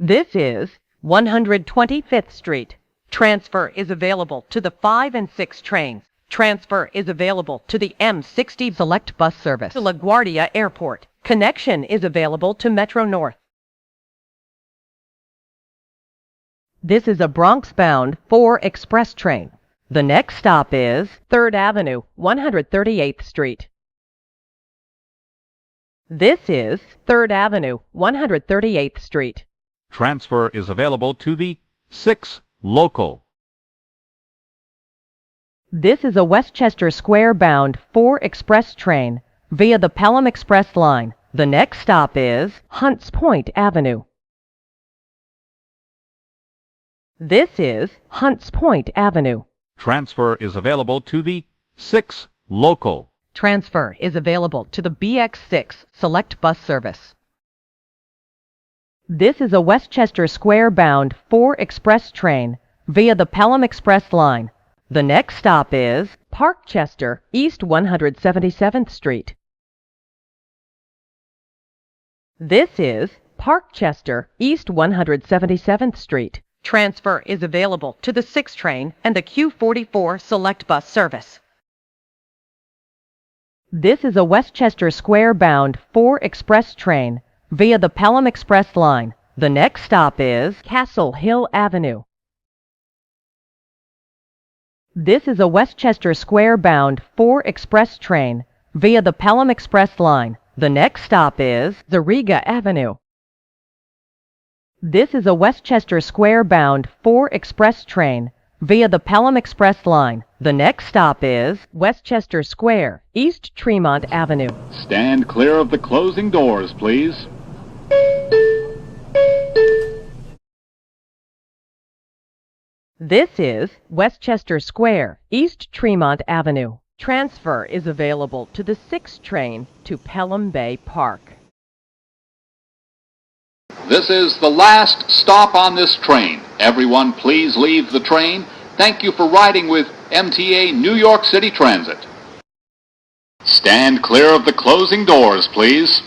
This is 125th Street. Transfer is available to the 5 and 6 trains. Transfer is available to the M60 Select Bus Service to LaGuardia Airport. Connection is available to Metro North. This is a Bronx-bound 4 express train. The next stop is 3rd Avenue, 138th Street. This is 3rd Avenue, 138th Street. Transfer is available to the 6 local. This is a Westchester Sq-bound 4 express train via the Pelham Express line. The next stop is Hunts Point Avenue. This is Hunts Point Avenue. Transfer is available to the 6 local. Transfer is available to the BX6 Select Bus Service. This is a Westchester Sq-bound 4 express train via the Pelham Express line. The next stop is Parkchester, East 177th Street. This is Parkchester, East 177th Street. Transfer is available to the 6 train and the Q44 Select Bus Service. This is a Westchester Sq-bound 4 express train via the Pelham Express line. The next stop is Castle Hill Avenue. This is a Westchester Sq-bound 4 express train via the Pelham Express line. The next stop is Zariga Avenue. This is a Westchester Sq-bound 4 express train via the Pelham Express line. The next stop is Westchester Square, East Tremont Avenue. Stand clear of the closing doors, please. This is Westchester Square, East Tremont Avenue. Transfer is available to the 6 train to Pelham Bay Park. This is the last stop on this train. Everyone, please leave the train. Thank you for riding with MTA New York City Transit. Stand clear of the closing doors, please.